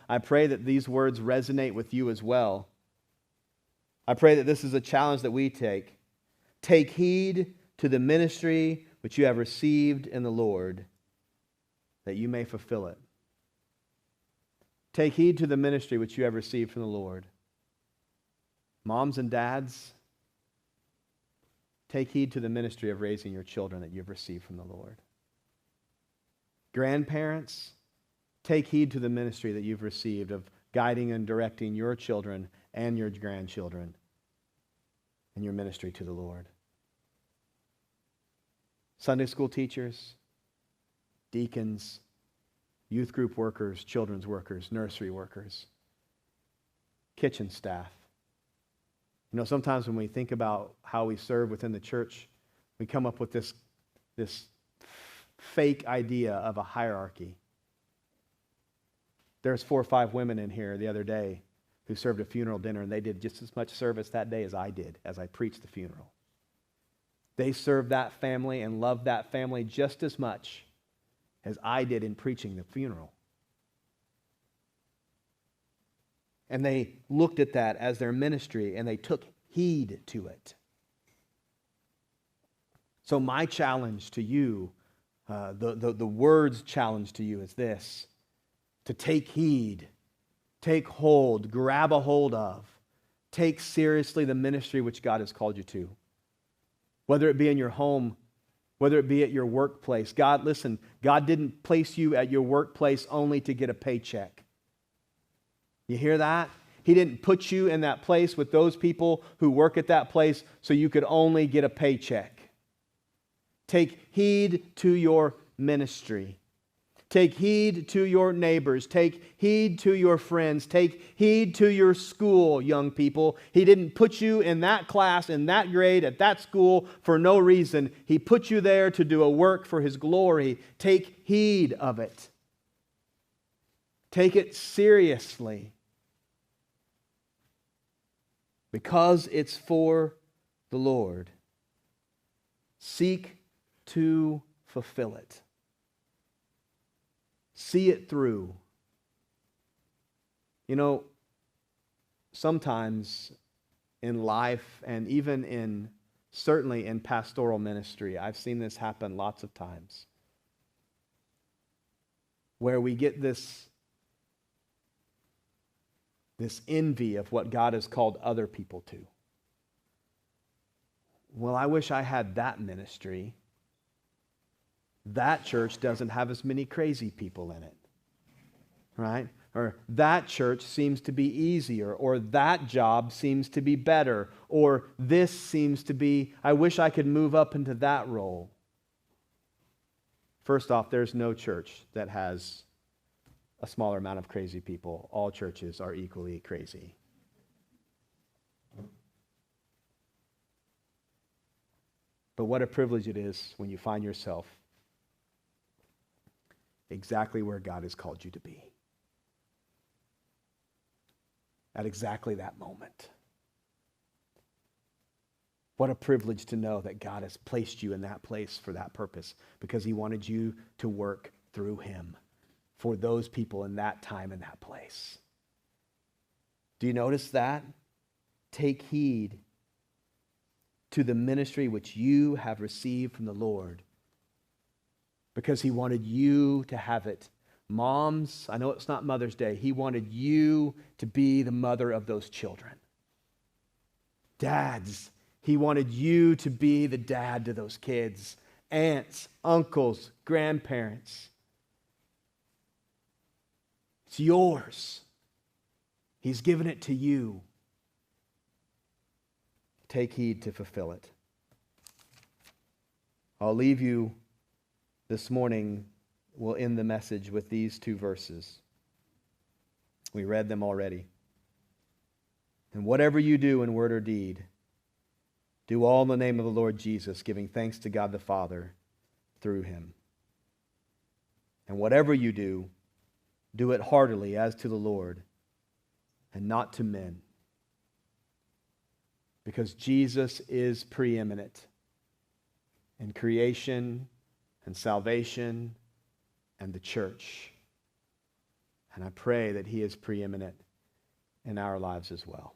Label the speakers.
Speaker 1: I pray that these words resonate with you as well. I pray that this is a challenge that we take. Take heed to the ministry which you have received in the Lord, that you may fulfill it. Take heed to the ministry which you have received from the Lord. Moms and dads, take heed to the ministry of raising your children that you've received from the Lord. Grandparents, take heed to the ministry that you've received of guiding and directing your children and your grandchildren in your ministry to the Lord. Sunday school teachers, deacons, youth group workers, children's workers, nursery workers, kitchen staff. You know, sometimes when we think about how we serve within the church, we come up with this fake idea of a hierarchy. There's 4 or 5 women in here the other day who served a funeral dinner, and they did just as much service that day as I did, as I preached the funeral. They served that family and loved that family just as much as I did in preaching the funeral. And they looked at that as their ministry, and they took heed to it. So my challenge to you, the word's challenge to you is this: to take heed, take hold, grab a hold of, take seriously the ministry which God has called you to. Whether it be in your home, whether it be at your workplace. God, listen, God didn't place you at your workplace only to get a paycheck. You hear that? He didn't put you in that place with those people who work at that place so you could only get a paycheck. Take heed to your ministry. Take heed to your neighbors. Take heed to your friends. Take heed to your school, young people. He didn't put you in that class, in that grade, at that school for no reason. He put you there to do a work for His glory. Take heed of it. Take it seriously. Because it's for the Lord. Seek to fulfill it. See it through. You know, sometimes in life and even certainly in pastoral ministry, I've seen this happen lots of times, where we get this envy of what God has called other people to. Well, I wish I had that ministry. That church doesn't have as many crazy people in it, right? Or that church seems to be easier, or that job seems to be better, or this seems to be, I wish I could move up into that role. First off, there's no church that has a smaller amount of crazy people. All churches are equally crazy. But what a privilege it is when you find yourself exactly where God has called you to be. At exactly that moment. What a privilege to know that God has placed you in that place for that purpose, because He wanted you to work through Him for those people in that time and that place. Do you notice that? Take heed to the ministry which you have received from the Lord, because He wanted you to have it. Moms, I know it's not Mother's Day. He wanted you to be the mother of those children. Dads, He wanted you to be the dad to those kids. Aunts, uncles, grandparents. It's yours. He's given it to you. Take heed to fulfill it. I'll leave you this morning. We'll end the message with these 2 verses. We read them already. And whatever you do in word or deed, do all in the name of the Lord Jesus, giving thanks to God the Father through Him. And whatever you do, do it heartily as to the Lord and not to men, because Jesus is preeminent in creation and salvation and the church. And I pray that he is preeminent in our lives as well.